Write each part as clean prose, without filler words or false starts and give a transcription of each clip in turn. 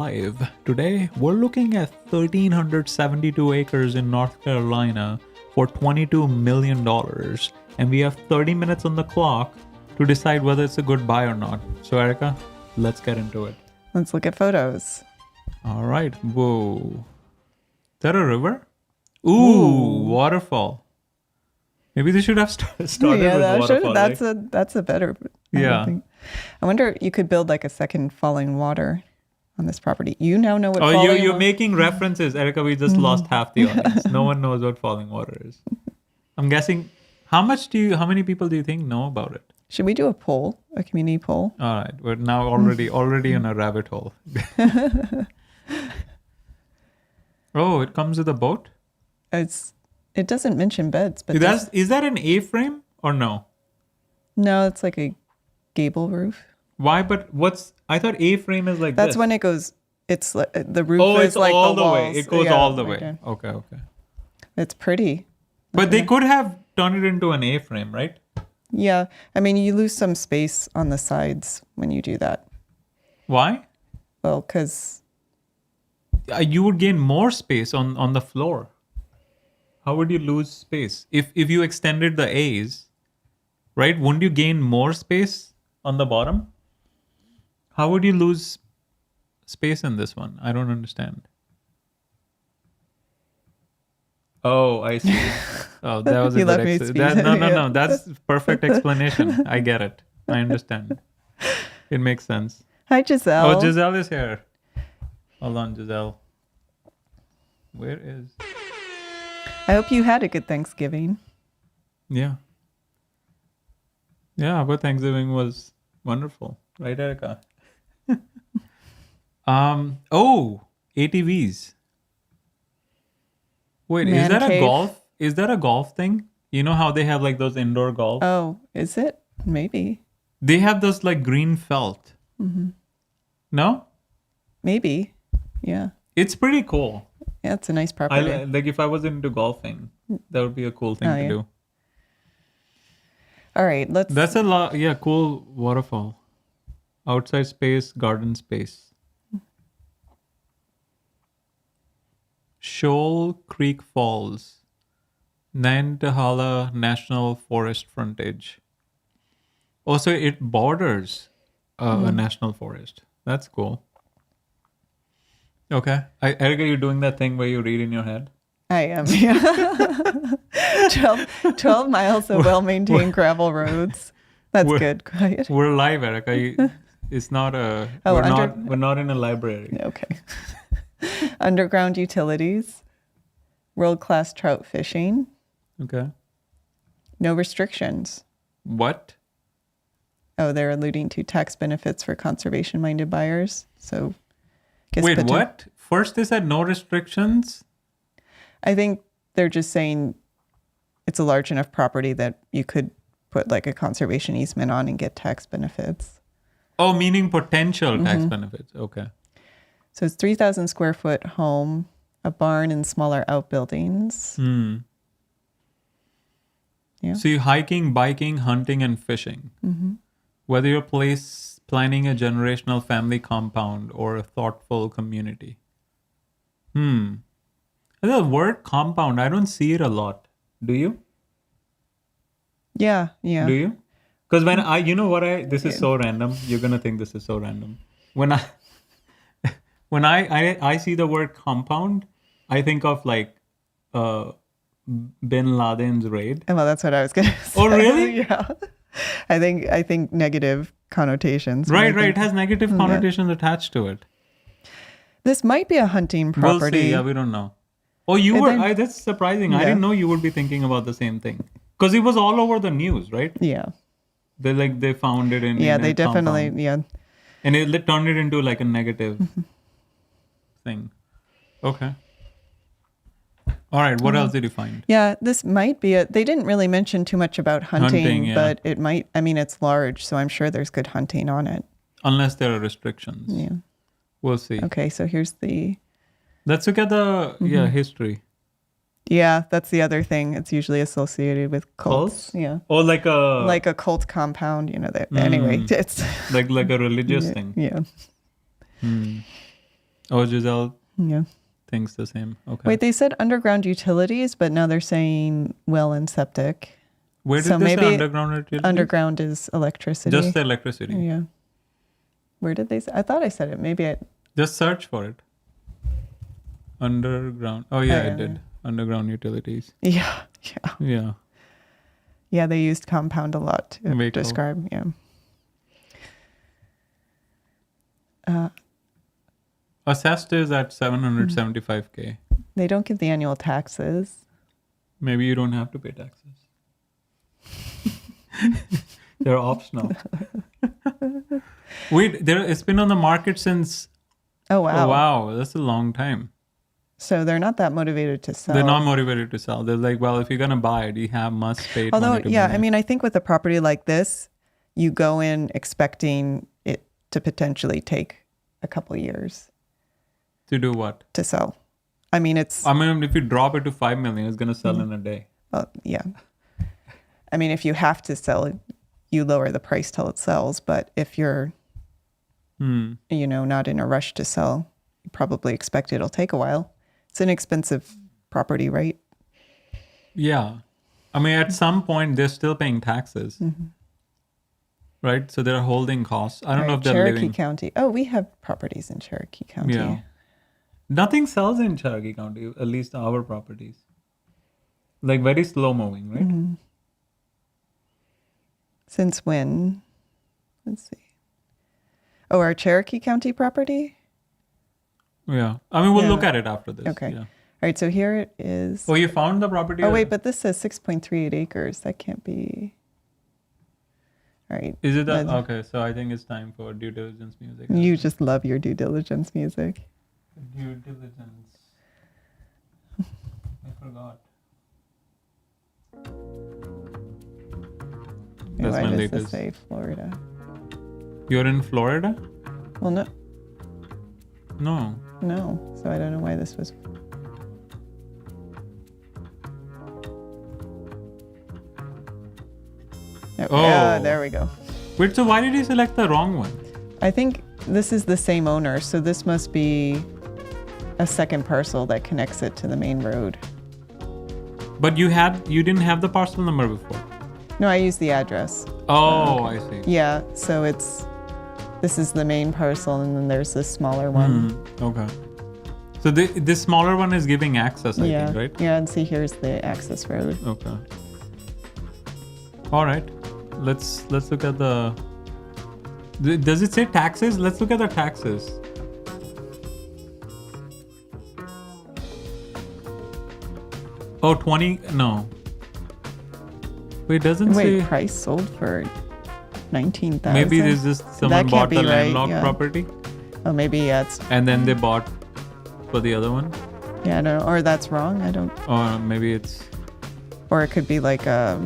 Live. Today, we're looking at 1,372 acres in North Carolina for $22 million. And we have 30 minutes on the clock to decide whether it's a good buy or not. So, Erica, let's get into it. Let's look at photos. All right. Whoa. Is that a river? Ooh, waterfall. Maybe they should have started with waterfall. That's a better. I wonder, you could build like a second falling water on this property. You now know what. Oh, you're making references, Erica. We just lost half the audience. No one knows what falling water is. I'm guessing. How many people do you think know about it? Should we do a poll, a community poll? All right, we're now already in a rabbit hole. Oh, it comes with a boat? It doesn't mention beds, but is that an A-frame or no? No, it's like a gable roof. Why? But I thought A-frame is like that's this. when it goes. It's like the roof. Oh, is it's like all the way. It goes all the way. Down. Okay. It's pretty. But they could have turned it into an A-frame, right? Yeah, I mean, you lose some space on the sides when you do that. Why? Well, because you would gain more space on the floor. How would you lose space if you extended the A's, right? Wouldn't you gain more space on the bottom? How would you lose space in this one? I don't understand. Oh, I see. Oh, that was a good explanation. No. That's perfect explanation. I get it. I understand. It makes sense. Hi, Giselle. Oh, Giselle is here. Hold on, Giselle. Where is... I hope you had a good Thanksgiving. Yeah, but Thanksgiving was wonderful. Right, Erica? ATVs. Wait, is that a golf thing? You know how they have like those indoor golf? Oh, is it? Maybe. They have those like green felt. Mm-hmm. No? Maybe. Yeah. It's pretty cool. Yeah, it's a nice property. Like if I was into golfing, that would be a cool thing to do. All right, That's a lot. Yeah, cool waterfall. Outside space, garden space. Shoal Creek Falls, Nantahala National Forest frontage. Also, it borders a national forest. That's cool. Okay. Erica, you're doing that thing where you read in your head? I am, yeah. 12 miles of well-maintained gravel roads. That's good. Quiet. We're live, Erica. It's not a... we're not in a library. Okay. Underground utilities. World-class trout fishing. Okay. No restrictions. What? Oh, they're alluding to tax benefits for conservation-minded buyers. So... Wait, what? First they said no restrictions? I think they're just saying it's a large enough property that you could put like a conservation easement on and get tax benefits. Oh, meaning potential tax benefits. Okay. So it's 3,000 square foot home, a barn and smaller outbuildings. Yeah. So you're hiking, biking, hunting, and fishing. Mm-hmm. Whether you're planning a generational family compound or a thoughtful community. The word compound, I don't see it a lot. Do you? Yeah. Do you? Because this is so random. You're going to think this is so random. When I see the word compound, I think of like Bin Laden's raid. Well, that's what I was going to say. Oh, really? Yeah. I think negative connotations. Right. It has negative connotations attached to it. This might be a hunting property. We'll see. Yeah, we don't know. Oh, that's surprising. Yeah. I didn't know you would be thinking about the same thing. Because it was all over the news, right? Yeah. They found it in... Yeah, they definitely... Compound. Yeah. And it turned it into like a negative thing. Okay. All right. What else did you find? Yeah, this might be they didn't really mention too much about hunting, but it might... I mean, it's large, so I'm sure there's good hunting on it. Unless there are restrictions. Yeah. We'll see. Okay, so here's the... Let's look at the history. Yeah, that's the other thing. It's usually associated with cults. Yeah. Or like a cult compound, Anyway, it's like a religious thing. Yeah. Oh, Giselle Yeah. thinks the same. Okay. Wait, they said underground utilities, but now they're saying well and septic. Where did so they say maybe underground utilities? Underground is electricity. Just the electricity. Yeah. Where did they say? I thought I said it. Maybe I. Just search for it. Underground. Oh yeah, yeah, I did. Underground utilities. Yeah. Yeah. Yeah. Yeah, they used compound a lot to Very cool. describe. Yeah. Assessed is at 775K. They don't give the annual taxes. Maybe you don't have to pay taxes. They're optional. Wait, it's been on the market since. Oh wow. Oh, wow, that's a long time. So they're not that motivated to sell. They're not motivated to sell. They're like, well, if you're gonna buy it, you must pay. Although, money to yeah, buy I it. mean, I think with a property like this, you go in expecting it to potentially take a couple years To do what? to sell. I mean, it's I mean, if you drop it to 5 million, it's gonna sell in a day. yeah. I mean, if you have to sell it, you lower the price till it sells. But if you're, not in a rush to sell, you probably expect it'll take a while. It's an expensive property, right? Yeah, I mean, at some point, they're still paying taxes, right? So they're holding costs. I don't know if they're Cherokee living. County. Oh, we have properties in Cherokee County. Yeah. Nothing sells in Cherokee County, at least our properties. Like very slow moving, right? Since when? Let's see. Oh, our Cherokee County property? Yeah. I mean, we'll Yeah. look at it after this. Okay. Yeah. All right, so here it is. Oh, you found the property? Oh, wait, but this says 6.38 acres. That can't be. All right. Is it that? Let's- Okay, so I think it's time for due diligence music. You just love your due diligence music. Due diligence. I forgot. That's Why my does latest. this say Florida? You're in Florida? Well, no. No. So I don't know why this was. Oh. Yeah, there we go. Wait, so why did you select the wrong one? I think this is the same owner, so this must be a second parcel that connects it to the main road. But you didn't have the parcel number before. No, I use the address. Oh, I see. Yeah, so this is the main parcel, and then there's this smaller one. Okay. So this smaller one is giving access, I Yeah, think, right? yeah, and see, here's the access road. Okay. All right. Let's look at the. Does it say taxes? Let's look at the taxes. Oh, 20. No. Wait, doesn't Wait, say. price sold for 19,000. Maybe there's just someone can't bought be the right, landlocked yeah. property Oh, maybe it's and then they bought for the other one. I don't know, or that's wrong. I don't. Or maybe it's Or it could be like a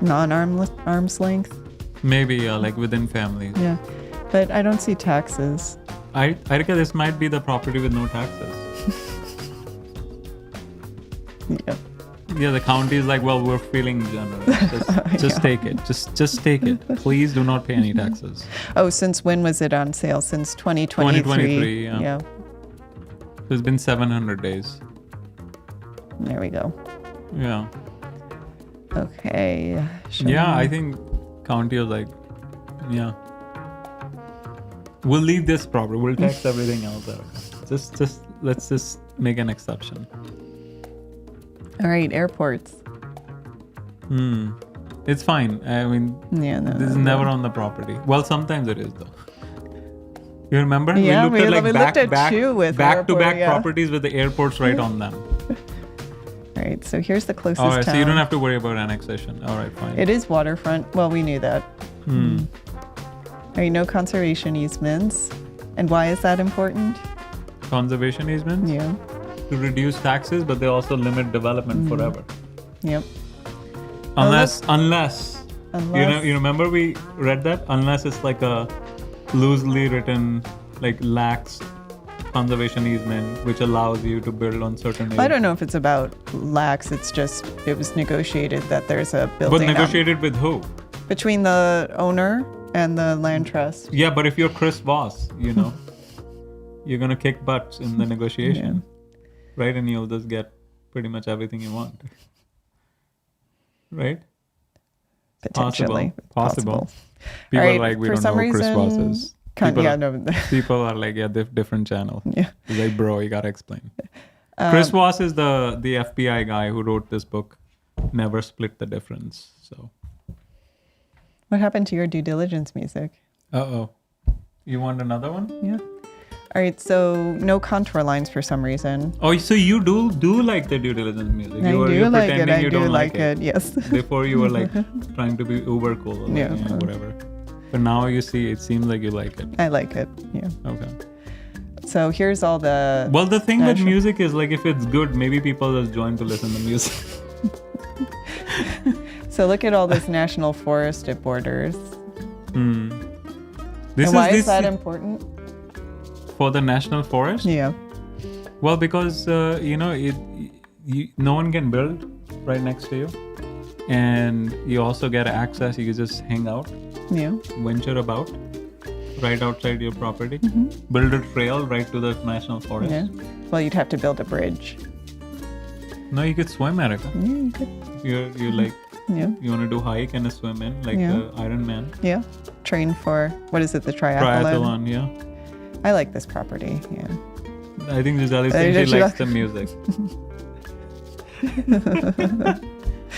arm's length. maybe like within families. Yeah, but I don't see taxes. I reckon this might be the property with no taxes. Yeah. Yeah, the county is like, well, we're feeling generous. Just take it. Just take it. Please do not pay any taxes. Oh, since when was it on sale? Since 2023. 2023, yeah. Yeah. It's been 700 days. There we go. Yeah. Okay. Yeah, I think county is like, yeah. We'll leave this property. We'll tax everything else out. Let's just make an exception. All right, airports. It's fine. I mean, Yeah, no. this is never on the property. Well, sometimes it is though. You remember? Yeah, we looked we looked at two with back-to-back airport, yeah. properties with the airports right on them. All right, so here's the closest All right, town. so you don't have to worry about annexation. All right, fine. It is waterfront. Well, we knew that. All right, no conservation easements. And why is that important? Conservation easements Yeah. to reduce taxes, but they also limit development forever. Yep. Unless Unless. you remember we read that, unless it's like a loosely written, like lax conservation easement which allows you to build on certain areas. I don't know if it's about lax. It's just it was negotiated that there's a building But negotiated with who? between the owner and the land trust. Yeah, but if you're Chris Voss, you're gonna kick butts in the negotiation, right? And you'll just get pretty much everything you want, right? Potentially Possible. possible. People All are right, like, we for don't some know who Chris Voss reason, is. People, people are like, yeah, different channel. Yeah. He's like, bro, you gotta explain. Chris Voss is the FBI guy who wrote this book, Never Split the Difference. So, What happened to your due diligence music? uh-oh. You want another one? Yeah. All right, so no contour lines for some reason. Oh, so you do like the due diligence music? I You're do like it. pretending I you do don't like it. Yes. Before you were like trying to be uber cool, or like, Yeah. whatever. But now you see, it seems like you like it. I like it. Yeah. Okay. So here's all the. Well, the thing with National- music is like, if it's good, maybe people just join to listen to music. So look at all this national forest it borders. This And why is this that important? for the national forest? Yeah. Well, because no one can build right next to you, and you also get access. You can just hang out, Yeah. venture about, right outside your property. Build a trail right to the national forest. Yeah. Well, you'd have to build a bridge. No, you could swim, Erica. Yeah, you could. You like Yeah. you want to do hike and a swim in like Yeah. the Iron Man Yeah. Train for, what is it, the triathlon? triathlon. Yeah, I like this property. Yeah. I think Giselle thinks she likes the music.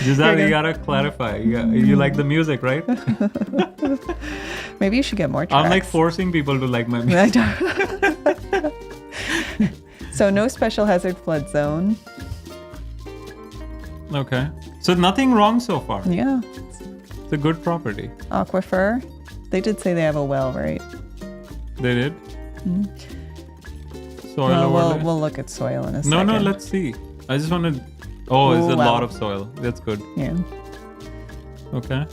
Giselle, you gotta clarify. You like the music, right? Maybe you should get more tracks. I'm like forcing people to like my music. So no special hazard flood zone. Okay. So nothing wrong so far. Yeah. It's a good property. Aquifer. They did say they have a well, right? They did. Soil Well, overlay. we'll look at soil in a No, second. let's see. I just want to. Oh, it's Ooh, a wow. lot of soil. That's good. Yeah. Okay.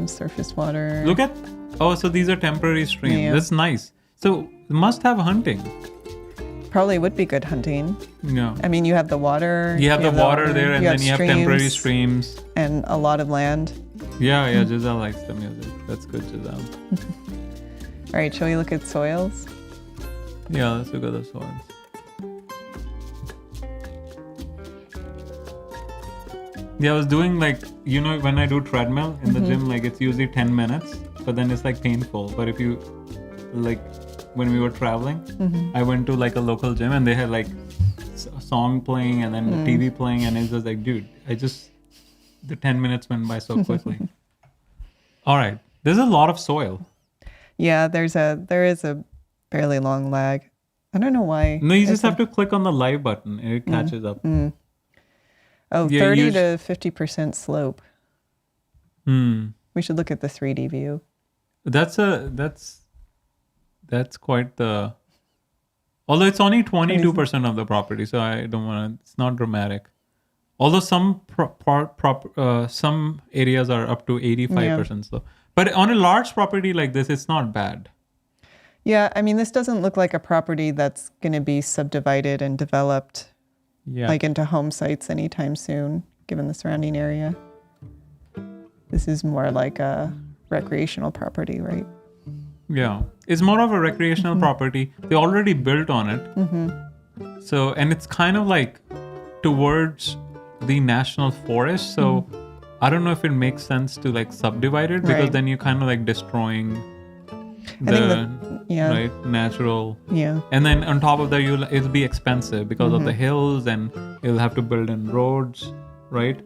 Surface water. Look at. Oh, so these are temporary streams. Yeah. That's nice. So it must have hunting. Probably would be good hunting. Yeah. I mean, you have the water. You have the water there, and then you have temporary streams. And a lot of land. Yeah, Giselle likes the music. That's good, Giselle. All right, shall we look at soils? Yeah, let's look at the soils. Yeah, I was doing like, when I do treadmill in the gym, like it's usually 10 minutes, but then it's like painful. But if you, like, when we were traveling, I went to like a local gym and they had like a song playing and then the TV playing, and it's just like, dude, the 10 minutes went by so quickly. All right, there's a lot of soil. Yeah, there is a fairly long lag. I don't know why. No, you just have to click on the live button and it catches up. Oh, Yeah, 30 to 50% slope. Hmm. We should look at the 3D view. That's quite the. Although it's only 22% of the property, so I don't want to. It's not dramatic. Although some some areas are up to 85% slope, but on a large property like this, it's not bad. Yeah, I mean, this doesn't look like a property that's going to be subdivided and developed like into home sites anytime soon, given the surrounding area. This is more like a recreational property, right? Yeah, it's more of a recreational property. They already built on it. So, and it's kind of like towards the national forest. So I don't know if it makes sense to like subdivide it, because Right. then you're kind of like destroying I think right, natural. Yeah. And then on top of that, it'll be expensive because of the hills, and you'll have to build in roads, right?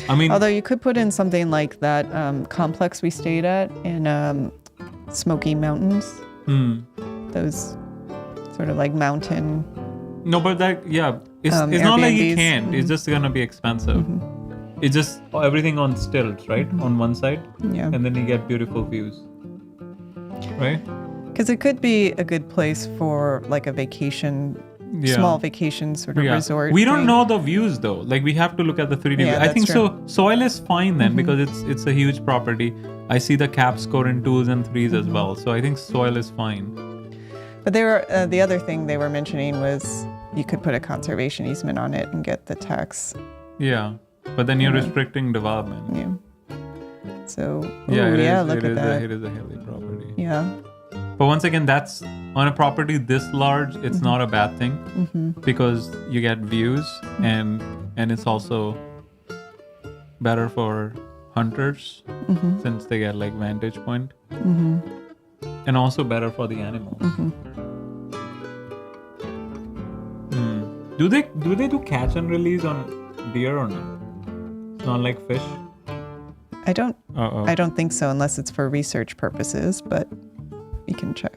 I mean, Although you could put in something like that complex we stayed at in Smoky Mountains. Those sort of like mountain. no, but that, it's not like you Airbnbs. can't. It's just gonna be expensive. It's just everything on stilts, right? On one side, Yeah. and then you get beautiful views, right? Because it could be a good place for like a vacation, Yeah. small vacation sort of resort. We don't thing. know the views though. Like we have to look at the 3D view. Yeah, I think that's true. so. Soil is fine then because it's a huge property. I see the cap score in 2s and 3s as well. So I think soil is fine. But they were the other thing they were mentioning was you could put a conservation easement on it and get the tax. Yeah, but then you're restricting development. Yeah. So Yeah, ooh, it yeah, is- look it at is that. It is a hilly property. Yeah. But once again, that's on a property this large, it's not a bad thing because you get views and it's also better for hunters since they get like vantage point. And also better for the animals. Do they do catch and release on deer or no? It's not like fish. I don't think so unless it's for research purposes, but we can check.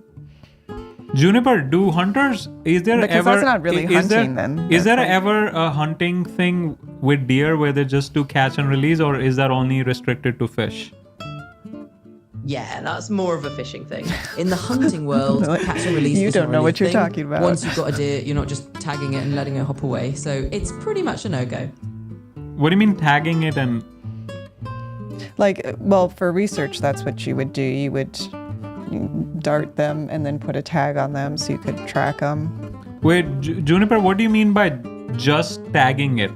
Juniper, do hunters? Is there Because ever? that's not really hunting then. Is there That's like- ever a hunting thing with deer where they just do catch and release, or is that only restricted to fish? Yeah, that's more of a fishing thing. In the hunting world, catch and release You isn't don't know really what a you're thing. talking about. Once you've got a deer, you're not just tagging it and letting it hop away. So it's pretty much a no-go. What do you mean tagging it and? Like, well, for research, that's what you would do. You would dart them and then put a tag on them so you could track them. Wait, Juniper, what do you mean by just tagging it?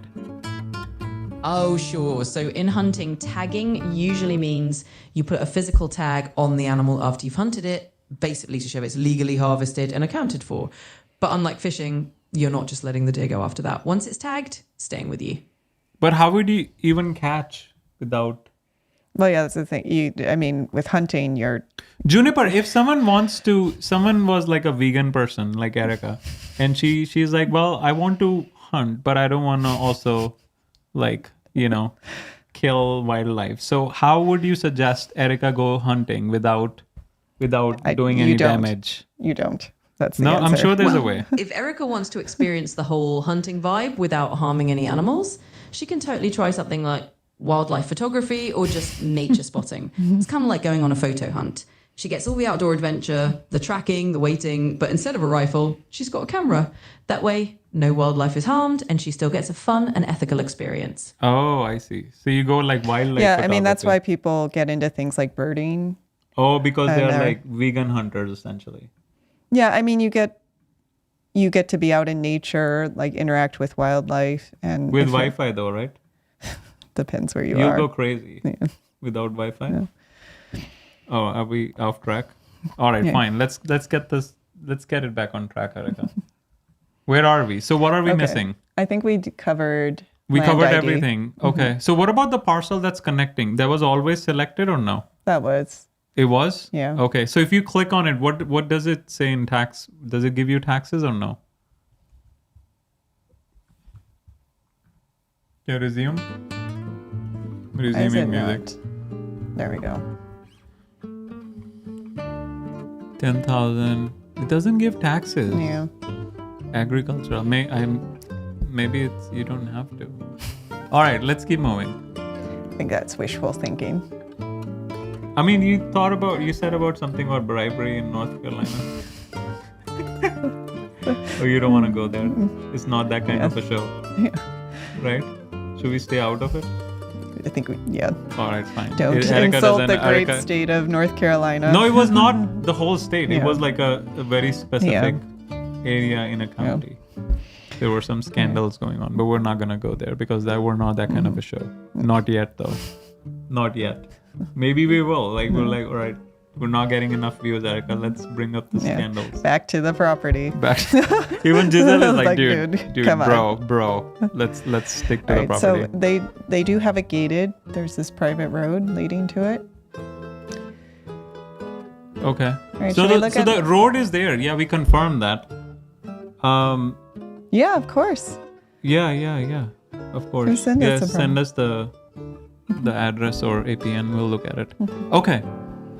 Oh, sure. So in hunting, tagging usually means you put a physical tag on the animal after you've hunted it, basically to show it's legally harvested and accounted for. But unlike fishing, you're not just letting the deer go after that. Once it's tagged, staying with you. But how would you even catch without? Well, yeah, that's the thing. With hunting, you're... Juniper, if someone was like a vegan person like Erica, and she's like, well, I want to hunt, but I don't want to also like, kill wildlife. So how would you suggest Erica go hunting without doing any damage? You don't. That's the No, answer. I'm sure there's a way. If Erica wants to experience the whole hunting vibe without harming any animals, she can totally try something like wildlife photography or just nature spotting. It's kind of like going on a photo hunt. She gets all the outdoor adventure, the tracking, the waiting, but instead of a rifle, she's got a camera. That way, no wildlife is harmed and she still gets a fun and ethical experience. Oh, I see. So you go like wildlife Yeah, photography. that's why people get into things like birding. Oh, because And they're they're- like vegan hunters essentially. Yeah, you get to be out in nature, like interact with wildlife, and With if you're- Wi-Fi though, right? depends where you You'll are. go crazy Yeah. without Wi-Fi. Yeah. Oh, are we off track? All right, Yeah. fine. Let's get it back on track, Erica. Where are we? So what are we Okay. missing? I think we covered. We land covered ID. everything. Okay. So what about the parcel that's connecting? That was always selected or no? That was. It was? Yeah. Okay. So if you click on it, what does it say in tax? Does it give you taxes or no? Yeah, resume. Why is it Resuming music. not? There we go. 10,000. It doesn't give taxes. Yeah. Agricultural. Maybe it's you don't have to. All right, let's keep moving. I think that's wishful thinking. I mean, you said about something about bribery in North Carolina. Or you don't want to go there. It's not that kind of a show, Yeah. right? Should we stay out of it? I think All right, fine. don't Erica insult doesn't- the great Erica- state of North Carolina. No, it was not the whole state. It Yeah. was like a very specific area in a county. There were some scandals going on, but we're not gonna go there because we're not that kind of a show. Not yet, though. Not yet. Maybe we will. Like we're like, all right, we're not getting enough views, Erica. Let's bring up the Yeah. scandals. Back to the property. Back. Even Giselle is like, Like, dude, dude, come on." bro. Let's stick to All the right, property. so they do have it gated. There's this private road leading to it. Okay. right, so should we look at- the road is there. Yeah, we confirmed that. Yeah, of course. Yeah. Of course. send us Yeah, some send us the address or APN. We'll look at it. Okay.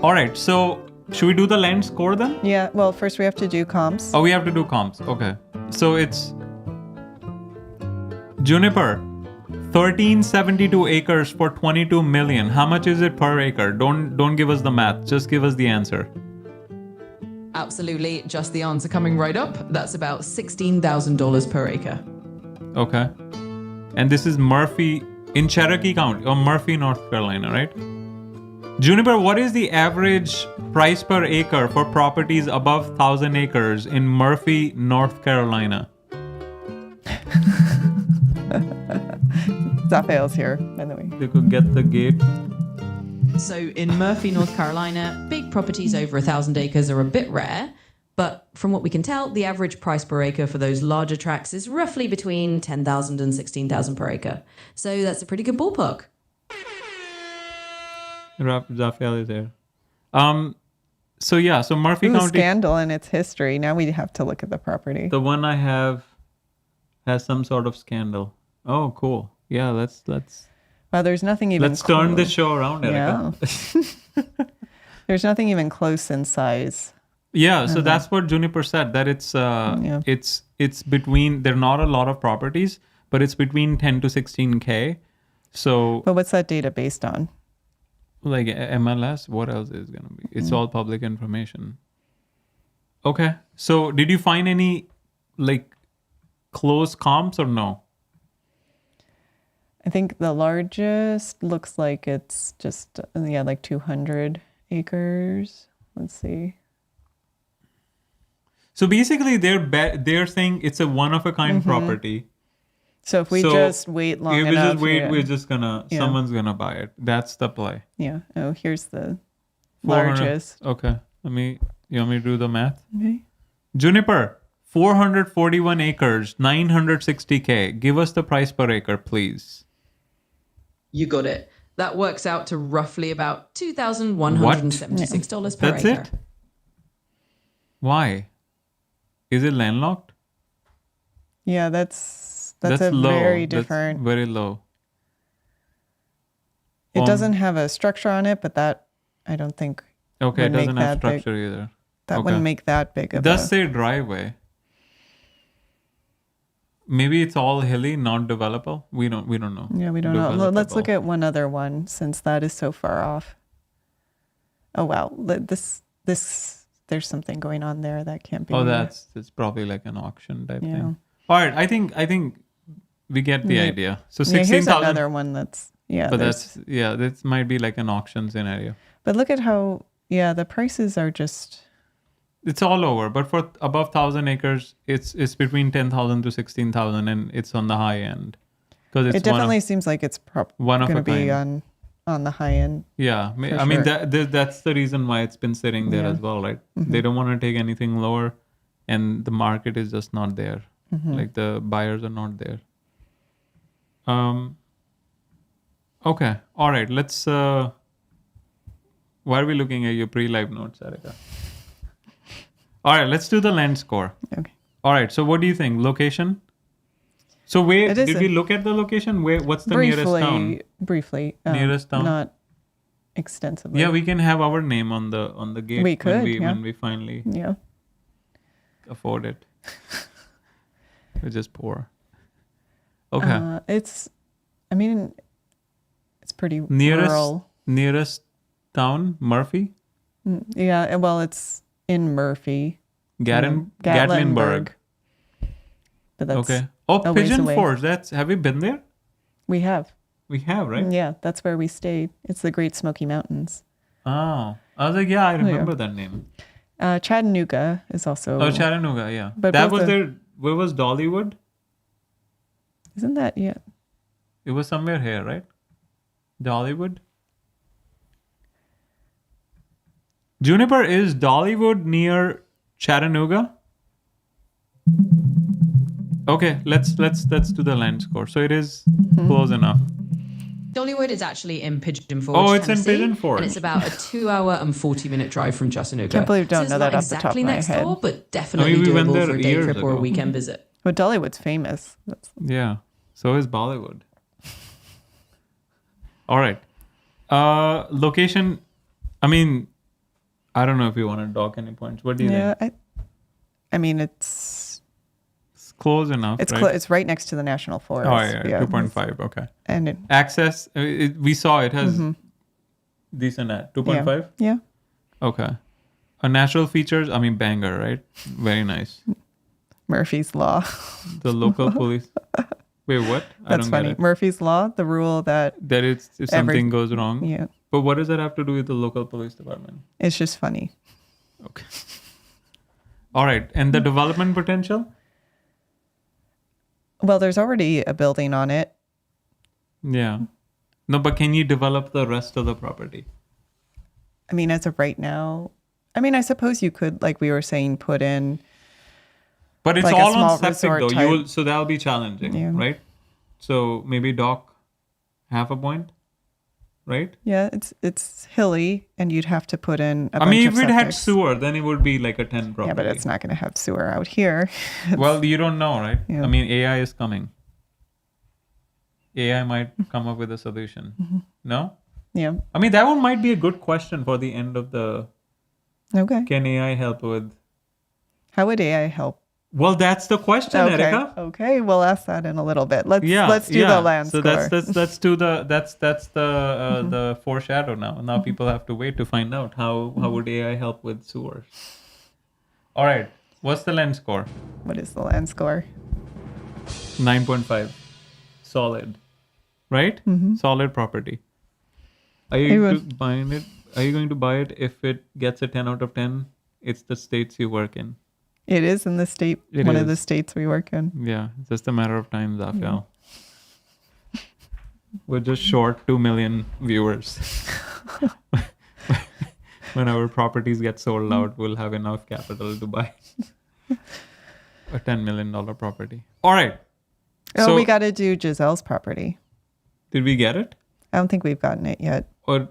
All right. So should we do the land score then? Yeah, well, first we have to do comps. Oh, we have to do comps. Okay. So it's Juniper, 1372 acres for 22 million. How much is it per acre? Don't give us the math. Just give us the answer. Absolutely, just the answer coming right up. That's about $16,000 per acre. Okay. And this is Murphy in Cherokee County or Murphy, North Carolina, right? Juniper, what is the average price per acre for properties above 1,000 acres in Murphy, North Carolina? Zaphael's here, by the way. You could get the gate. So in Murphy, North Carolina, big properties over 1,000 acres are a bit rare. But from what we can tell, the average price per acre for those larger tracts is roughly between 10,000 and 16,000 per acre. So that's a pretty good ballpark. Raphael is there. So yeah, so Murphy Ooh, County. scandal in its history. Now we have to look at the property. The one I have has some sort of scandal. Oh, cool. Yeah, let's Well, there's nothing even turn this show around, Yeah. Erica. There's nothing even close in size. Yeah, so that's what Juniper said, that it's between, there are not a lot of properties, but it's between 10 to 16K. So But what's that data based on? like MLS, what else is going to be? It's all public information. Okay. So did you find any like close comps or no? I think the largest looks like it's just, like 200 acres. Let's see. So basically they're saying it's a one of a kind property. So if we just wait long if we enough. just wait, yeah. we're just gonna, someone's gonna buy it. That's the play. Yeah. Oh, here's the 400 largest. Okay. You want me to do the math? Okay. Juniper, 441 acres, 960K. Give us the price per acre, please. You got it. That works out to roughly about $2,176 per That's acre. it? Why? Is it landlocked? Yeah, that's a low. very That's different. very low. It doesn't have a structure on it, but that I don't think Okay, it would make doesn't have that big. structure either. That Okay. wouldn't make that big It of does a. say driveway. Maybe it's all hilly, not developable. We don't know. Yeah, we don't know. Let's look Developable. at one other one since that is so far off. Oh wow, this there's something going on there that can't be. Oh, that's probably like an auction type Yeah. thing. All right, I think we get the idea. So Yeah, here's 16,000. another one that's But this might be like an auction scenario. But look at how the prices are just. It's all over, but for above 1,000 acres, it's between 10,000 to 16,000, and it's on the high end because it's It definitely seems like it's one of going a to be kind. on the high end. Yeah, For I mean sure. that's the reason why it's been sitting there Yeah. as well, right? They don't want to take anything lower, and the market is just not there. Like the buyers are not there. Okay, all right. Let's. Why are we looking at your pre-live notes, Erica? All right, let's do the land score. Okay. All right. So, what do you think? Location. So, where It is did we look at the location? What's the nearest town? Briefly. Nearest town? Not extensively. Yeah, we can have our name on the gate. We could, when we finally Yeah. afford it. We're just poor. Okay. It's pretty nearest rural. town, Murphy, Yeah. Well, it's in Murphy. Gatlinburg. But that's Okay. Oh, a ways Pigeon away. Forge. Have we been there? We have. We have, right? Yeah, that's where we stayed. It's the Great Smoky Mountains. Oh, I was like, yeah, I remember that name. Chattanooga is also. Oh, Chattanooga, yeah. But that both was there. Where was Dollywood? Isn't that It was somewhere here, right? Dollywood. Juniper, is Dollywood near Chattanooga? Okay, let's do the land score. So it is close enough. Dollywood is actually in Pigeon Forge. Oh, it's in Tennessee, Pigeon Forge. and it's about a 2-hour and 40-minute drive from Chattanooga. Can't believe I don't so know it's that not off the top exactly of my next head. door, but definitely we went doable there for a day years trip or a ago. weekend visit. But Dollywood's famous. Yeah. So is Bollywood. All right. Location. I mean, I don't know if you want to dock any points. What do you think? I mean, it's Close enough. it's right? it's right next to the National Forest. Oh yeah, 2.5. Okay. And Access. We saw it has decent at 2.5. Yeah. Okay. Natural features. I mean, banger, right? Very nice. Murphy's Law. The local police. Wait, what? I That's don't funny. get it. Murphy's Law, the rule that That it's if something goes wrong. yeah, But what does that have to do with the local police department? it's just funny. Okay. All right. And the development potential? Well, there's already a building on it. Yeah. No, but can you develop the rest of the property? I mean, as of right now, I mean, I suppose you could, like we were saying, put in. But it's Like a all small on septic resort though. type. So that'll be challenging, Yeah. right? So maybe dock half a point, right? Yeah, it's hilly, and you'd have to put in a I bunch mean, of if it had septics. sewer, then it would be like a 10 property. Yeah, but it's not going to have sewer out here. Well, you don't know, right? Yeah. I mean, AI is coming. AI might come up with a solution. No? Yeah. I mean, that one might be a good question for the end of the. Okay. Can AI help with? How would AI help? Well, that's the question, Okay. Erica. Okay, we'll ask that in a little bit. Let's do yeah. the land so score. let's do the foreshadow now. Now people have to wait to find out how would AI help with sewers. All right, what's the land score? What is the land score? 9.5, solid, right? Solid property. Are you buying it? Are you going to buy it if it gets a 10 out of 10? It's the states you work in. It is in the state, one of the states we work in. Yeah, it's just a matter of time, Zafel. We're just short 2 million viewers. When our properties get sold out, we'll have enough capital to buy a $10 million property. All right. Oh, So- we got to do Giselle's property. Did we get it? I don't think we've gotten it yet. Or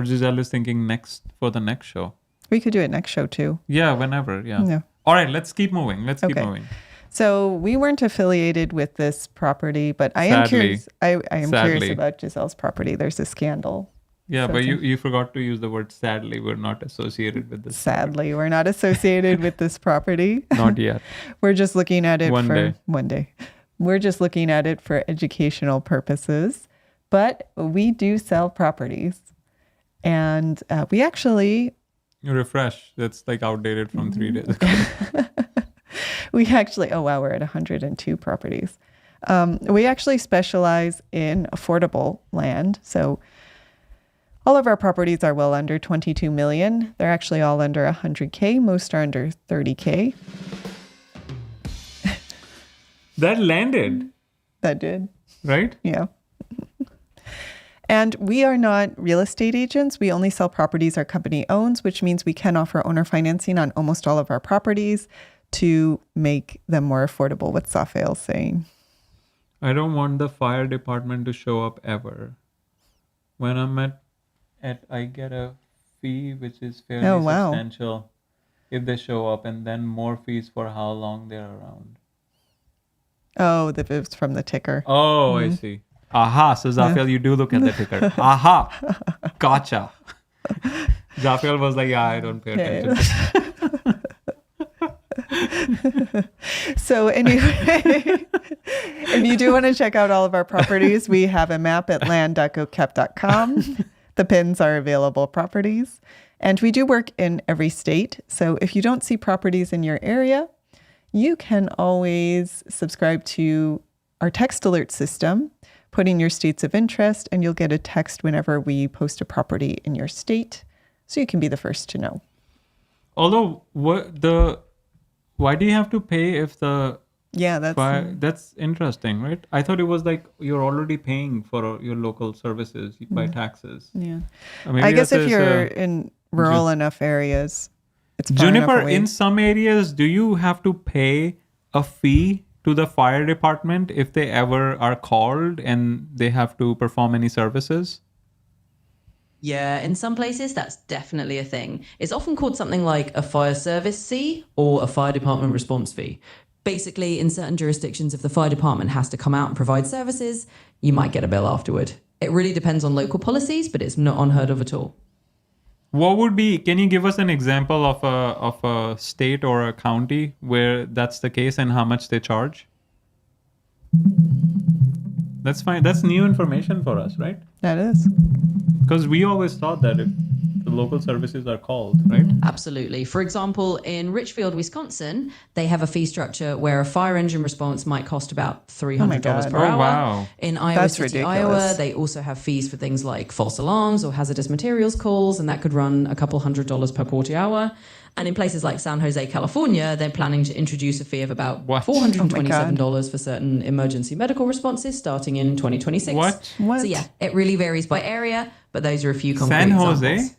Giselle is thinking next for the next show. We could do it next show too. Yeah, whenever. Yeah. Yeah. All right, let's keep moving. Keep Okay. moving. So we weren't affiliated with this property, but I am Sadly. curious. I am curious Sadly. about Giselle's property. There's a scandal. Yeah, So but it's you forgot to use the word sadly. We're not associated with this. Sadly, we're not associated with this property. Not yet. We're just looking at it One for day. one day. We're just looking at it for educational purposes. But we do sell properties. And we actually Refresh. That's like outdated from 3 days ago. oh wow, we're at 102 properties. We actually specialize in affordable land. So all of our properties are well under 22 million. They're actually all under 100K. Most are under 30K. That landed, That did. right? Yeah. And we are not real estate agents. We only sell properties our company owns, which means we can offer owner financing on almost all of our properties to make them more affordable. What's Safael saying? I don't want the fire department to show up ever. When I'm at I get a fee which is fairly Oh, wow. substantial if they show up, and then more fees for how long they're around. Oh, it's from the ticker. Oh, I see. Aha. So Zafiel, you do look at the ticker. Aha. Gotcha. Zafiel was like, yeah, I don't pay attention. So anyway, if you do want to check out all of our properties, we have a map at land.gokept.com. The pins are available properties. And we do work in every state. So if you don't see properties in your area, you can always subscribe to our text alert system, put in your states of interest, and you'll get a text whenever we post a property in your state. So you can be the first to know. Although, why do you have to pay if the Yeah, that's interesting, right? I thought it was like you're already paying for your local services by taxes. yeah. Maybe I guess that if is, you're in rural enough areas, it's far enough Juniper, away. in some areas, do you have to pay a fee to the fire department if they ever are called and they have to perform any services? Yeah, in some places, that's definitely a thing. It's often called something like a fire service fee or a fire department response fee. Basically, in certain jurisdictions, if the fire department has to come out and provide services, you might get a bill afterward. It really depends on local policies, but it's not unheard of at all. What would be, can you give us an example of a state or a county where that's the case and how much they charge? That's fine. That's new information for us, right? That is. Because we always thought that if the local services are called, right? Absolutely. For example, in Richfield, Wisconsin, they have a fee structure where a fire engine response might cost about $300 God. per Oh, hour. wow. In Iowa That's City, ridiculous. Iowa, they also have fees for things like false alarms or hazardous materials calls, and that could run a couple $100 per quarter hour. And in places like San Jose, California, they're planning to introduce a fee of about What? $427 for certain emergency medical responses starting in 2026. What? What? So yeah, it really varies by area, but those are a few concrete San Jose? examples.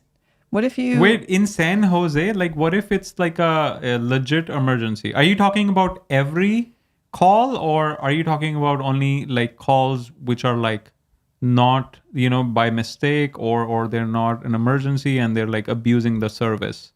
What if you Wait, in San Jose, like what if it's like a legit emergency? Are you talking about every call, or are you talking about only like calls which are like not, by mistake, or they're not an emergency and they're like abusing the service?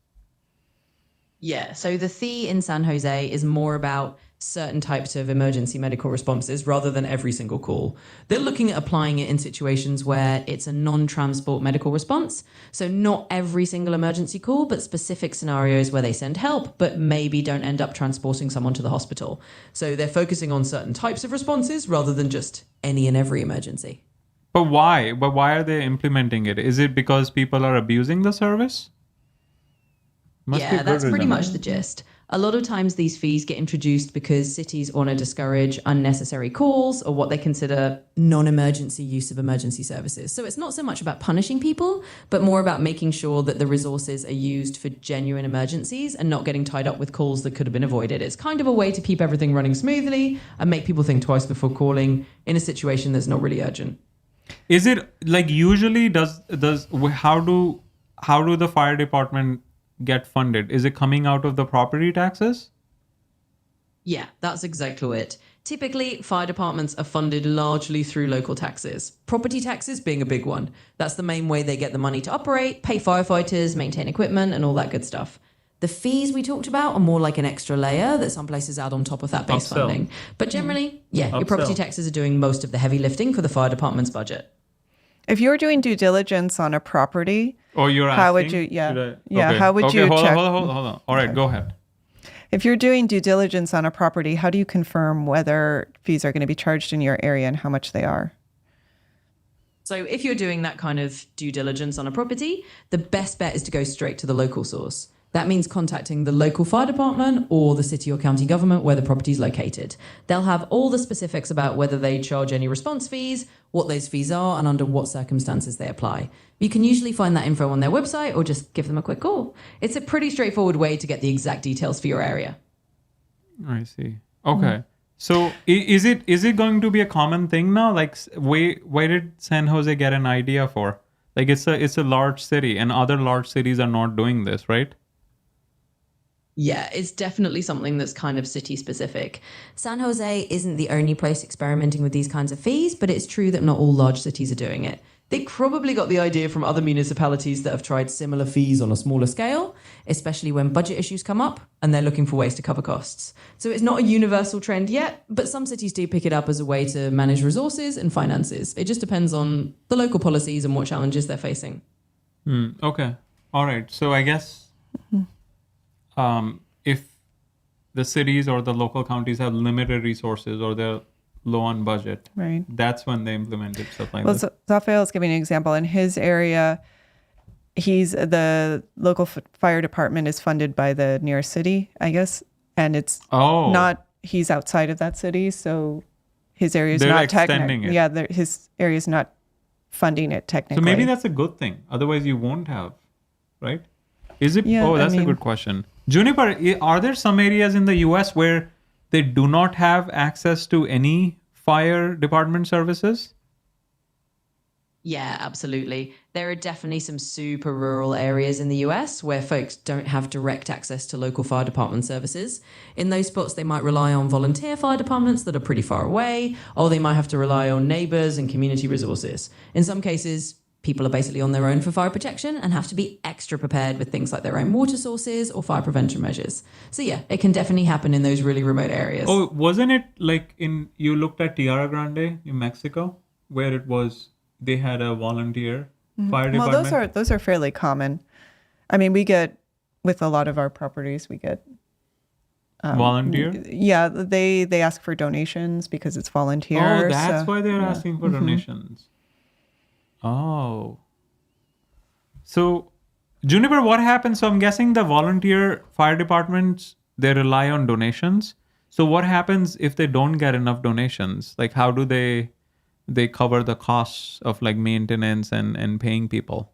Yeah, so the fee in San Jose is more about certain types of emergency medical responses rather than every single call. They're looking at applying it in situations where it's a non-transport medical response. So not every single emergency call, but specific scenarios where they send help, but maybe don't end up transporting someone to the hospital. So they're focusing on certain types of responses rather than just any and every emergency. But why? But why are they implementing it? Is it because people are abusing the service? Must be a Yeah, good that's pretty reason. much the gist. A lot of times these fees get introduced because cities want to discourage unnecessary calls or what they consider non-emergency use of emergency services. So it's not so much about punishing people, but more about making sure that the resources are used for genuine emergencies and not getting tied up with calls that could have been avoided. It's kind of a way to keep everything running smoothly and make people think twice before calling in a situation that's not really urgent. Is it like usually how do the fire department get funded? Is it coming out of the property taxes? Yeah, that's exactly it. Typically, fire departments are funded largely through local taxes, property taxes being a big one. That's the main way they get the money to operate, pay firefighters, maintain equipment, and all that good stuff. The fees we talked about are more like an extra layer that some places add on top of that base Upsell. funding. But generally, yeah, your property Upsell. taxes are doing most of the heavy lifting for the fire department's budget. if you're doing due diligence on a property, Or you're asking? how would you Okay. how would you hold check On, hold on. All right, go ahead. if you're doing due diligence on a property, how do you confirm whether fees are going to be charged in your area and how much they are? So if you're doing that kind of due diligence on a property, the best bet is to go straight to the local source. That means contacting the local fire department or the city or county government where the property is located. They'll have all the specifics about whether they charge any response fees, what those fees are, and under what circumstances they apply. You can usually find that info on their website or just give them a quick call. It's a pretty straightforward way to get the exact details for your area. I see. Okay. So is it going to be a common thing now? Like, where did San Jose get an idea for? Like, it's a large city, and other large cities are not doing this, right? Yeah, it's definitely something that's kind of city specific. San Jose isn't the only place experimenting with these kinds of fees, but it's true that not all large cities are doing it. They probably got the idea from other municipalities that have tried similar fees on a smaller scale, especially when budget issues come up and they're looking for ways to cover costs. So it's not a universal trend yet, but some cities do pick it up as a way to manage resources and finances. It just depends on the local policies and what challenges they're facing. Okay. All right. So I guess if the cities or the local counties have limited resources or they're low on budget, Right. that's when they implemented stuff like Well, this. Zafael is giving an example. In his area, the local fire department is funded by the nearest city, I guess, and it's not. He's outside of that city, so his area is They're not extending it. Yeah, his area is not funding it technically. So maybe that's a good thing. Otherwise, you won't have, right? Is it? Yeah, That's a good question. Juniper, are there some areas in the U.S. where they do not have access to any fire department services? Yeah, absolutely. There are definitely some super rural areas in the US where folks don't have direct access to local fire department services. In those spots, they might rely on volunteer fire departments that are pretty far away, or they might have to rely on neighbors and community resources. In some cases, people are basically on their own for fire protection and have to be extra prepared with things like their own water sources or fire prevention measures. So yeah, it can definitely happen in those really remote areas. Oh, wasn't it like you looked at Tierra Grande, New Mexico, where they had a volunteer fire department? Well, those are fairly common. I mean, we get with a lot of our properties, we get volunteer? Yeah, they ask for donations because it's volunteer. Oh, that's why they're asking for donations. Oh. So, Juniper, what happens? So I'm guessing the volunteer fire departments, they rely on donations. So what happens if they don't get enough donations? Like, how do they cover the costs of like maintenance and paying people?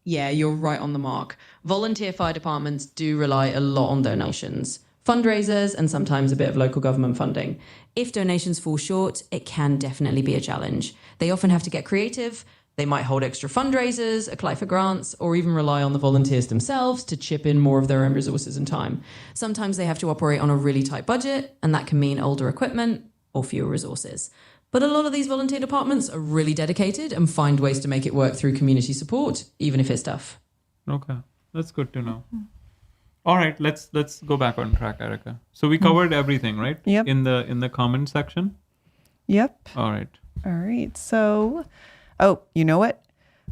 Yeah, you're right on the mark. Volunteer fire departments do rely a lot on donations, fundraisers, and sometimes a bit of local government funding. If donations fall short, it can definitely be a challenge. They often have to get creative, They might hold extra fundraisers, apply for grants, or even rely on the volunteers themselves to chip in more of their own resources and time. Sometimes they have to operate on a really tight budget, and that can mean older equipment or fewer resources. But a lot of these volunteer departments are really dedicated and find ways to make it work through community support, even if it's tough. Okay, that's good to know. All right, let's go back on track, Erica. So we covered everything, right? Yep. In the comment section. Yep. All right. All right. So, you know what?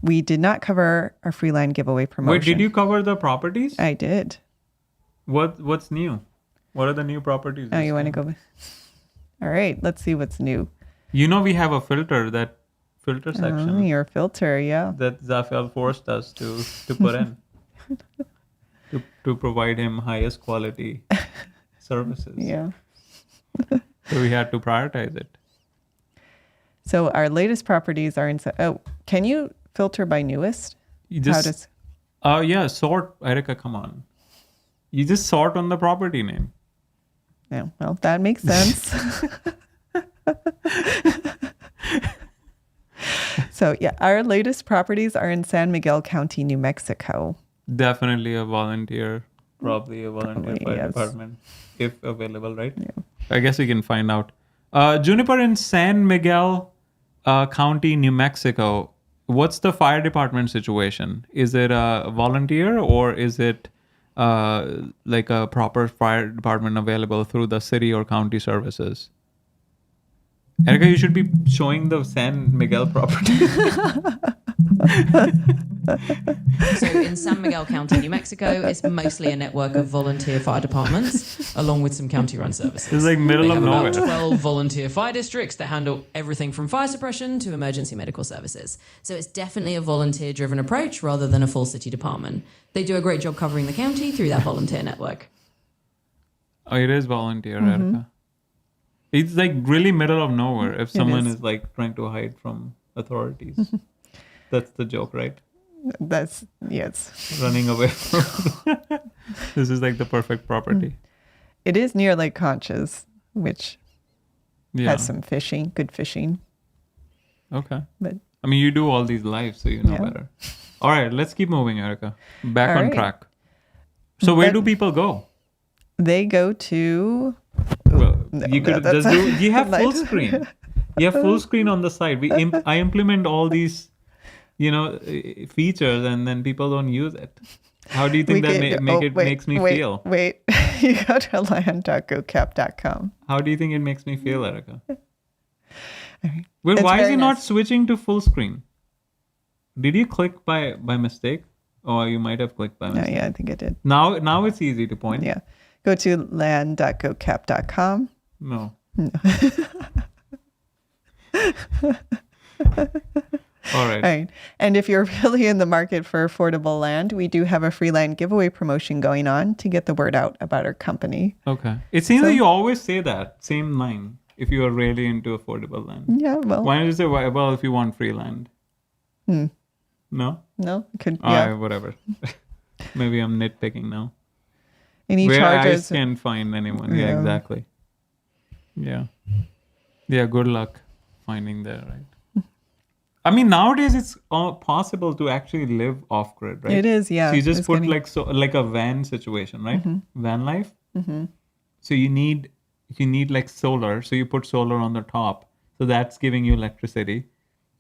We did not cover our free land giveaway promotion. Wait, did you cover the properties? I did. What's new? What are the new properties? Oh, you want to go? All right. Let's see what's new. You know we have a filter section. Oh, your filter, yeah. That Zafiel forced us to put in to provide him highest quality services. Yeah. So we had to prioritize it. So our latest properties are in. Can you filter by newest? You just sort. Erica, come on. You just sort on the property name. Yeah. Well, that makes sense. So yeah, our latest properties are in San Miguel County, New Mexico. Definitely a volunteer, probably a volunteer fire yes. department, if available, right? Yeah. I guess we can find out. Juniper in San Miguel County, New Mexico. What's the fire department situation? Is it a volunteer or is it like a proper fire department available through the city or county services? Erica, you should be showing the San Miguel property. So in San Miguel County, New Mexico, it's mostly a network of volunteer fire departments, along with some county-run services. It's like middle of nowhere. About 12 volunteer fire districts that handle everything from fire suppression to emergency medical services. So it's definitely a volunteer-driven approach rather than a full city department. They do a great job covering the county through that volunteer network. Oh, it is volunteer, Erica. It's like really middle of nowhere if someone is like trying to hide from authorities. That's the joke, right? That's, yes. Running away from. This is like the perfect property. It is near Lake Conchas, which has some fishing, good fishing. Okay. But I mean, you do all these live, so you know better. All right, let's keep moving, Erica. Back on track. So where do people go? They go to... Well, you could just do. You have full screen. You have full screen on the side. I implement all these, features, and then people don't use it. How do you think makes me feel? Wait, you go to land.gocap.com. How do you think it makes me feel, Erica? Right. Wait, why is he not switching to full screen? Did you click by mistake? Or you might have clicked by mistake. Yeah, I think I did. Now it's easy to point. Yeah. Go to land.gocap.com. No. All right. And if you're really in the market for affordable land, we do have a free land giveaway promotion going on to get the word out about our company. Okay. It seems that you always say that same line if you are really into affordable land. Yeah, well. Why don't you say, well, if you want free land? No? No? Could, yeah. Whatever. Maybe I'm nitpicking now. Any Where charges? I can't find anyone. Yeah, exactly. Yeah. Yeah, good luck finding that, right? I mean, nowadays it's possible to actually live off grid, right? It is, yeah. So you just put like a van situation, right? Van life. So you need like solar. So you put solar on the top. So that's giving you electricity.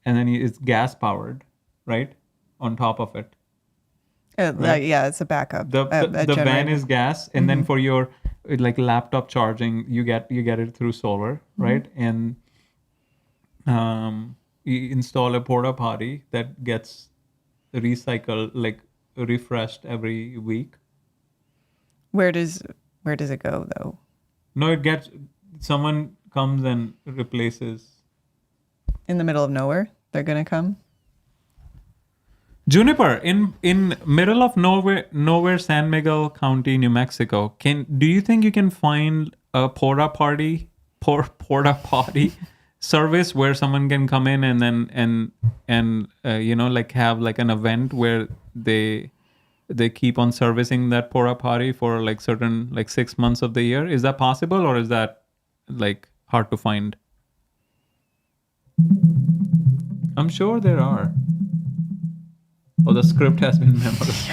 And then it's gas powered, right? On top of it. Right? It's a backup. The van is gas, and then for your like laptop charging, you get it through solar, right? And you install a porta potty that gets recycled, like refreshed every week. Where does it go though? No, someone comes and replaces. In the middle of nowhere, they're gonna come. Juniper, in middle of nowhere, San Miguel County, New Mexico. Do you think you can find a porta potty service where someone can come in and then like have like an event where they keep on servicing that porta potty for like certain like 6 months of the year? Is that possible, or is that like hard to find? I'm sure there are. or the script has been memorized.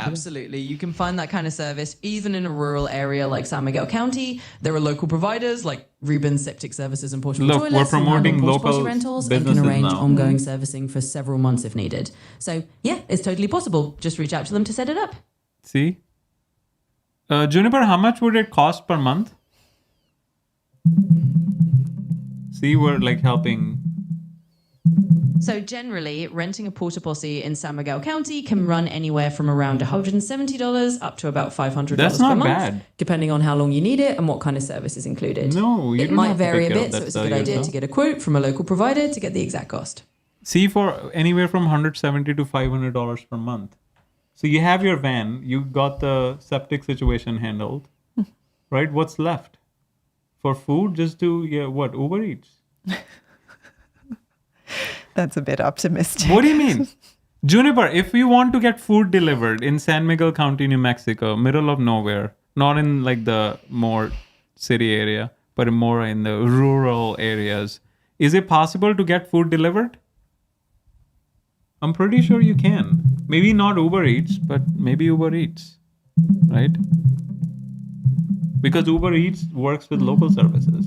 Absolutely. You can find that kind of service even in a rural area like San Miguel County. There are local providers like Reuben Septic Services and Portable Look, we're Toilets who handle promoting porta potty local rentals and can businesses arrange now. ongoing servicing for several months if needed. So, yeah, it's totally possible. Just reach out to them to set it up. See? Juniper, how much would it cost per month? See, we're like helping. So generally, renting a porta potty in San Miguel County can run anywhere from around $170 up to about $500 That's per not month, bad. depending on how long you need it and what kind of service is included. No, you it don't might have to vary a take care of bit, so that it's a good stuff idea yourself. to get a quote from a local provider to get the exact cost. See, for anywhere from $170 to $500 per month. So you have your van, you got the septic situation handled, right? What's left? For food, just do, Uber Eats? That's a bit optimistic. What do you mean? Juniper, if we want to get food delivered in San Miguel County, New Mexico, middle of nowhere, not in like the more city area, but more in the rural areas, is it possible to get food delivered? I'm pretty sure you can. Maybe not Uber Eats, but maybe Uber Eats, right? Because Uber Eats works with local services.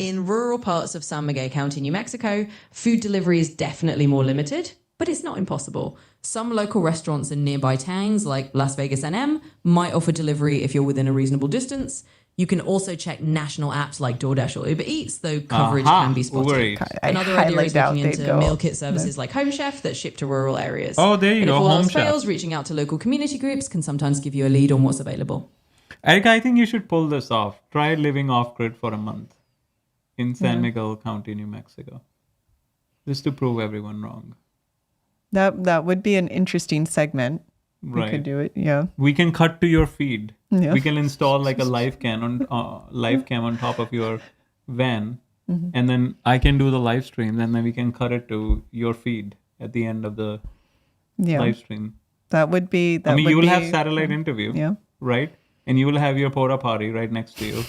In rural parts of San Miguel County, New Mexico, food delivery is definitely more limited, but it's not impossible. Some local restaurants in nearby towns like Las Vegas NM might offer delivery if you're within a reasonable distance. You can also check national apps like DoorDash or Uber Eats, though coverage can be Uber spotty. Eats. I Another idea highly is doubt looking they'd into go. meal kit services like Home Chef that ship to rural areas. Oh, there you and go, if all Home else Chef. fails, reaching out to local community groups can sometimes give you a lead on what's available. Erica, I think you should pull this off. Try living off-grid for a month in San Miguel County, New Mexico. Just to prove everyone wrong. That would be an interesting segment. We Right. could do it. Yeah. We can cut to your feed. Yeah. We can install like a live cam on top of your van, and then I can do the live stream, and then we can cut it to your feed at the end of the Yeah. live stream. That would be. That I mean, would you will be, have satellite interview, Yeah. right? And you will have your porta potty right next to you,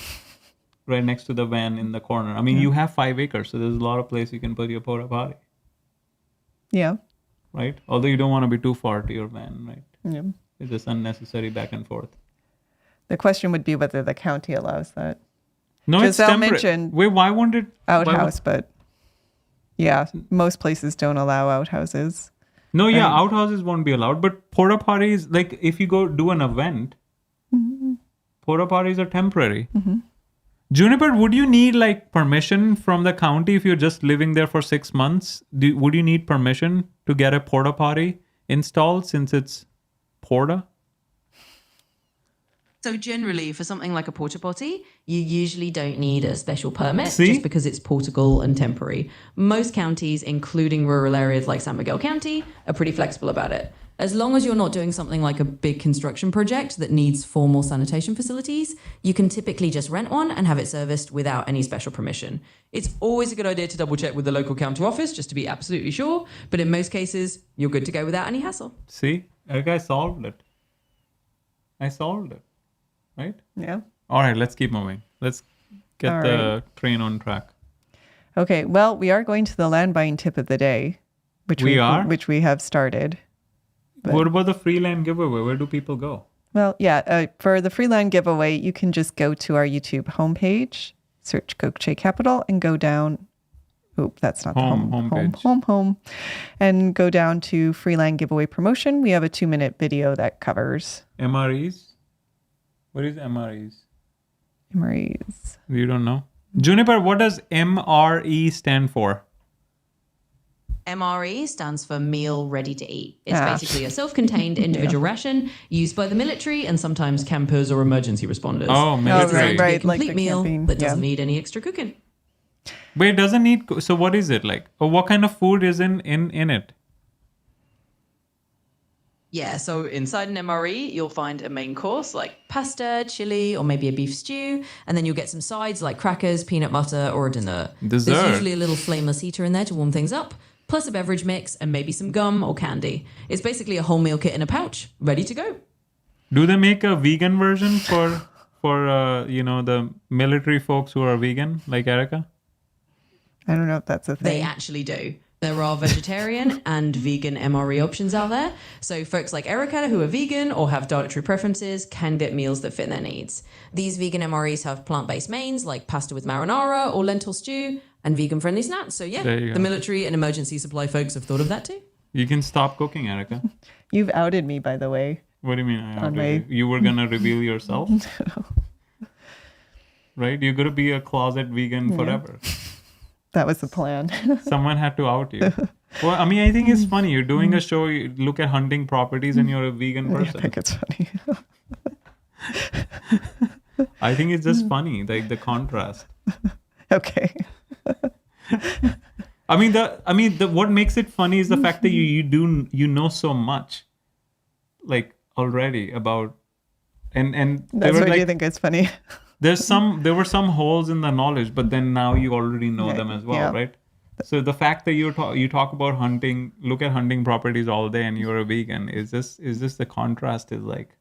right next to the van in the corner. I mean, you have 5 acres, so there's a lot of place you can put your porta potty, Yeah. right? Although you don't want to be too far to your van, right? Yeah. It's just unnecessary back and forth. The question would be whether the county allows that No, it's Giselle temporary. mentioned Wait, why won't it? why would- outhouse, but yeah, most places don't allow outhouses. No, yeah, outhouses won't be allowed. But porta potties, like if you go do an event, porta potties are temporary. Juniper, would you need like permission from the county if you're just living there for 6 months? Would you need permission to get a porta potty installed since it's porta? So generally, for something like a porta potty, you usually don't need a special permit See? just because it's portable and temporary. Most counties, including rural areas like San Miguel County, are pretty flexible about it. As long as you're not doing something like a big construction project that needs formal sanitation facilities, you can typically just rent one and have it serviced without any special permission. It's always a good idea to double check with the local county office just to be absolutely sure, but in most cases, you're good to go without any hassle. See, Erica, I solved it. I solved it. Right? Yeah. All right, let's keep moving. Let's get All the train on track. Okay. Well, we are going to the land buying tip of the day, which We are? which we have started. But- What about the free land giveaway? Where do people go? Well, yeah. For the free land giveaway, you can just go to our YouTube homepage, search Kokche Capital, and go down. Oh, that's not Home the page. home, and go down to free land giveaway promotion. We have a 2-minute video that covers MREs? What is MREs? MREs. You don't know? Juniper, what does MRE stand for? MRE stands for Meal Ready to Eat. It's Ah. basically a self-contained individual ration used by the military and sometimes campers or emergency responders. Oh, military. Designed to be a Right, like complete the meal camping, that doesn't yeah. need any extra cooking. Wait, doesn't need. So what is it like? Or what kind of food is in it? Yeah, so inside an MRE, you'll find a main course like pasta, chili, or maybe a beef stew. And then you'll get some sides like crackers, peanut butter, or a dessert. Dessert. There's usually a little flameless heater in there to warm things up, plus a beverage mix and maybe some gum or candy. It's basically a whole meal kit in a pouch, ready to go. Do they make a vegan version for the military folks who are vegan, like Erica? I don't know if that's a They thing. actually do. There are vegetarian and vegan MRE options out there. So folks like Erica who are vegan or have dietary preferences can get meals that fit their needs. These vegan MREs have plant-based mains like pasta with marinara or lentil stew and vegan-friendly snacks. So yeah, the military and emergency supply folks have thought of that too. You can stop cooking, Erica. You've outed me, by the way. What do you mean? You were going to reveal yourself? Right? You're going to be a closet vegan forever. That was the plan. Someone had to out you. Well, I mean, I think it's funny. You're doing a show, you look at hunting properties and you're a vegan person. I think it's funny. I think it's just funny, like the contrast. Okay. What makes it funny is the fact that you know so much, like already about, and that's what you think is funny. There were some holes in the knowledge, but then now you already know them as well, right? So the fact that you talk about hunting, look at hunting properties all day, and you're a vegan, is this the contrast is like?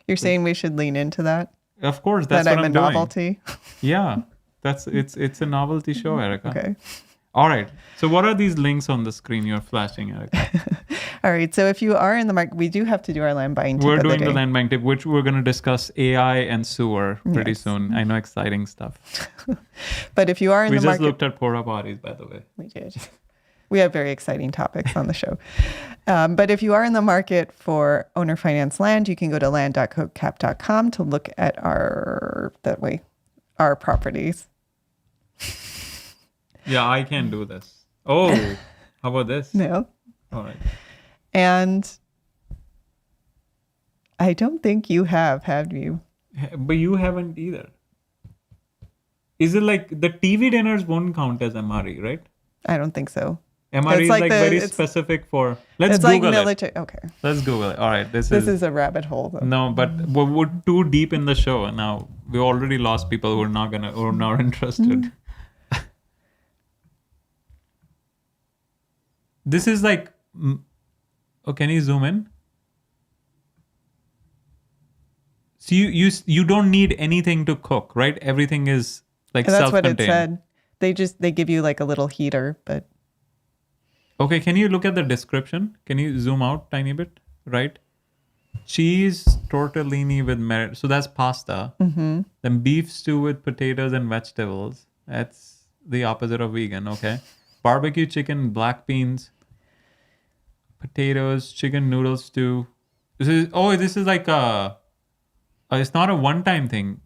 You're saying we should lean into that? Of course, that's that what I'm a doing. novelty. Yeah, it's a novelty show, Erica. Okay. All right. So what are these links on the screen you're flashing, Erica? All right. So if you are in the market, we do have to do our land buying tip. We're doing the land buying tip, which we're going to discuss AI and sewer pretty soon. I know, exciting stuff. But if you are in the market, we just looked at porta potties, by the way. We did. We have very exciting topics on the show. But if you are in the market for owner finance land, you can go to land.cocap.com to look at our properties. Yeah, I can do this. Oh, how about this? No. All right. And I don't think you have you? But you haven't either. Is it like the TV dinners won't count as MRE, right? I don't think so. MRE is like very specific for. Let's Google like military. Okay. Let's Google it. All right. This is a rabbit hole, though. No, but we're too deep in the show now. We already lost people who are not interested. This is like. Oh, can you zoom in? So you don't need anything to cook, right? Everything is like self-contained. That's what it said. They give you like a little heater, but. Okay, can you look at the description? Can you zoom out tiny bit? Right? Cheese tortellini with merit. So that's pasta. Mm-hmm. Then beef stew with potatoes and vegetables. That's the opposite of vegan. Okay. Barbecue chicken, black beans, potatoes, chicken noodle stew. This is like it's not a one-time thing.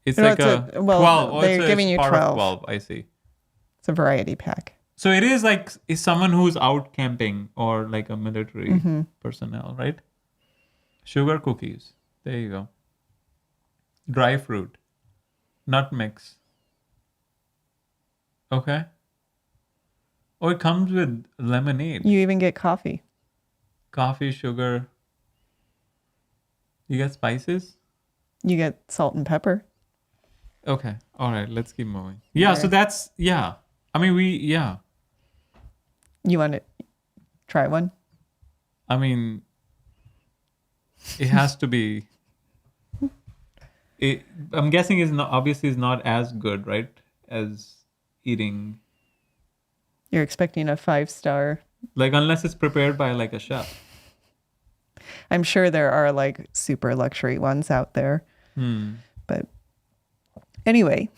It's like a 12. They're giving you 12. 12. I see. It's a variety pack. So it is someone who's out camping or like a military personnel, right? Sugar cookies. There you go. Dry fruit. Nut mix. Okay. Oh, it comes with lemonade. You even get coffee. Coffee, sugar. You get spices? You get salt and pepper. Okay. All right. Let's keep moving. Yeah. Okay. So that's, yeah. I mean, You want to try one? I mean, it has to be. I'm guessing is not as good, right? As eating. You're expecting a 5-star. Like, unless it's prepared by like a chef. I'm sure there are like super luxury ones out there. But anyway,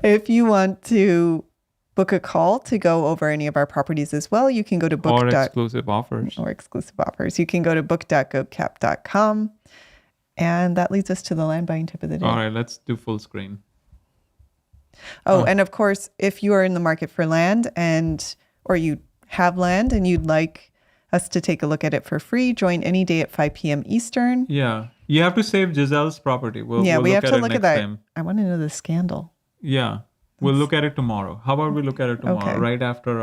if you want to book a call to go over any of our properties as well, you can go to Or exclusive offers. You can go to book.gocap.com. And that leads us to the land buying tip of the day. All right, let's do full screen. And of course, if you are in the market for land or you have land and you'd like us to take a look at it for free, join any day at 5 p.m. Eastern. Yeah. You have to save Giselle's property. We have to look at that. Time. I want to know the scandal. Yeah. We'll look at it tomorrow. How about we look at it tomorrow, okay. Right after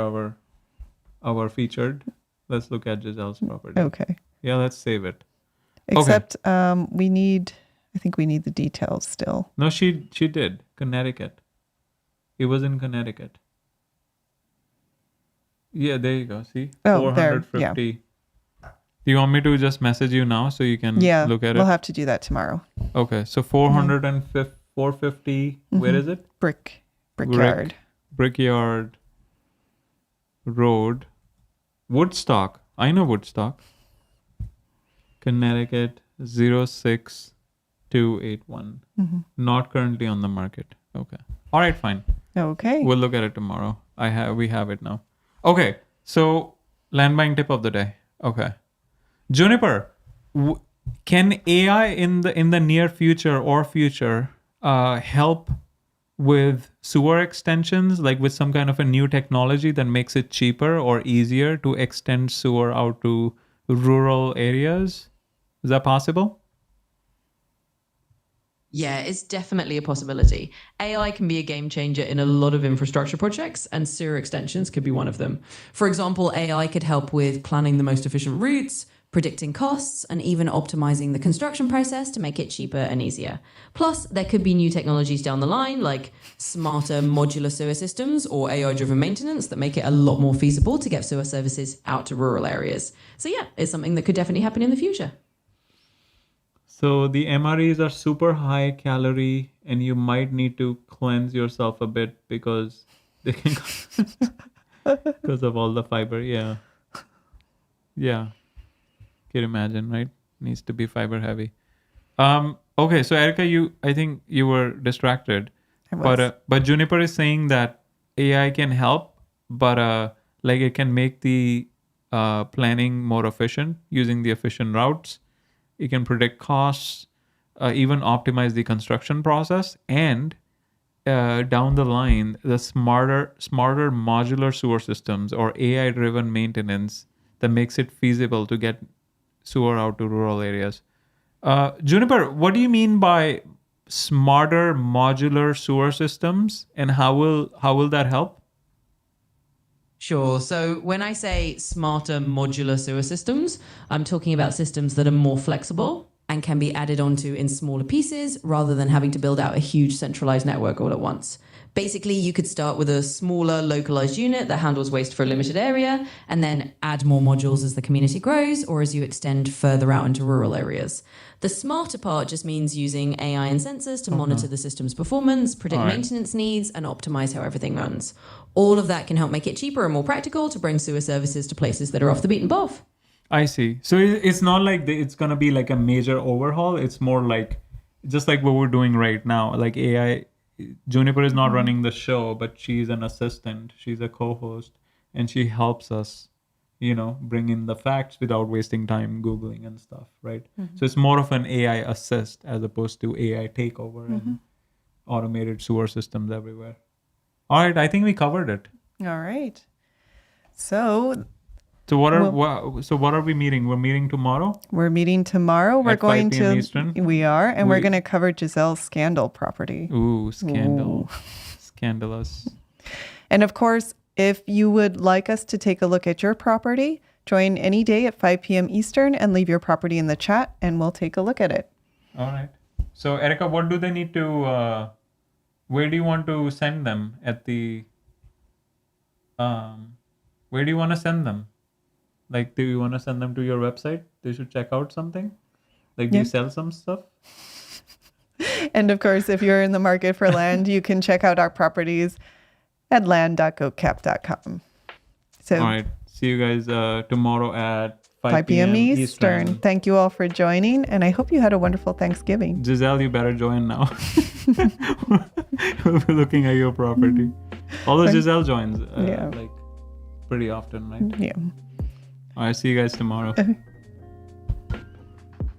our featured? Let's look at Giselle's property. Okay. Yeah, let's save it. Except I think we need the details still. No, she did. Connecticut. It was in Connecticut. Yeah, there you go. See? 450. There, yeah. Do you want me to just message you now so you can look at it? We'll have to do that tomorrow. Okay. So 450, where is it? Brickyard. Brickyard. Road, Woodstock. I know Woodstock. Connecticut 06281. Not currently on the market. Okay. All right, fine. Okay. We'll look at it tomorrow. We have it now. Okay. So land buying tip of the day. Okay. Juniper, can AI in the near future or future help with sewer extensions, like with some kind of a new technology that makes it cheaper or easier to extend sewer out to rural areas? Is that possible? Yeah, it's definitely a possibility. AI can be a game changer in a lot of infrastructure projects, and sewer extensions could be one of them. For example, AI could help with planning the most efficient routes, predicting costs, and even optimizing the construction process to make it cheaper and easier. Plus, there could be new technologies down the line, like smarter modular sewer systems or AI-driven maintenance that make it a lot more feasible to get sewer services out to rural areas. So yeah, it's something that could definitely happen in the future. So the MREs are super high calorie, and you might need to cleanse yourself a bit because they can because of all the fiber. Yeah. Can you imagine, right? Needs to be fiber heavy. Okay, so Erica, I think you were distracted, I was. but Juniper is saying that AI can help, but like it can make the planning more efficient using the efficient routes. It can predict costs, even optimize the construction process, and down the line, the smarter modular sewer systems or AI-driven maintenance that makes it feasible to get sewer out to rural areas. Juniper, what do you mean by smarter modular sewer systems, and how will that help? Sure. So when I say smarter modular sewer systems, I'm talking about systems that are more flexible and can be added onto in smaller pieces rather than having to build out a huge centralized network all at once. Basically, you could start with a smaller localized unit that handles waste for a limited area and then add more modules as the community grows or as you extend further out into rural areas. The smarter part just means using AI and sensors to monitor the system's performance, predict maintenance needs, and optimize how everything runs. All of that can help make it cheaper and more practical to bring sewer services to places that are off the beaten path. I see. So it's not like it's gonna be like a major overhaul. It's more like just like what we're doing right now. Like AI, Juniper is not running the show, but she's an assistant. She's a co-host, and she helps us, bring in the facts without wasting time Googling and stuff, right? So it's more of an AI assist as opposed to AI takeover and automated sewer systems everywhere. All right, I think we covered it. All right. So what are we meeting? We're meeting tomorrow? we're meeting tomorrow. We're At 5 going p.m. to Eastern? We are, and we're going to cover Giselle's scandal property. Ooh, scandal. Scandalous. And of course, if you would like us to take a look at your property, join any day at 5 p.m. Eastern and leave your property in the chat, and we'll take a look at it. All right. So, Erica, what do they need to, where do you want to send them at the, where do you want to send them? Like, do you want to send them to your website? They should check out something? Like, do you sell some stuff? And of course, if you're in the market for land, you can check out our properties at land.goatcap.com. So, all right. See you guys tomorrow at 5 p.m. Eastern. Thank you all for joining, and I hope you had a wonderful Thanksgiving. Giselle, you better join now. We'll be looking at your property. Although Giselle joins like pretty often, right? Yeah. All right. See you guys tomorrow.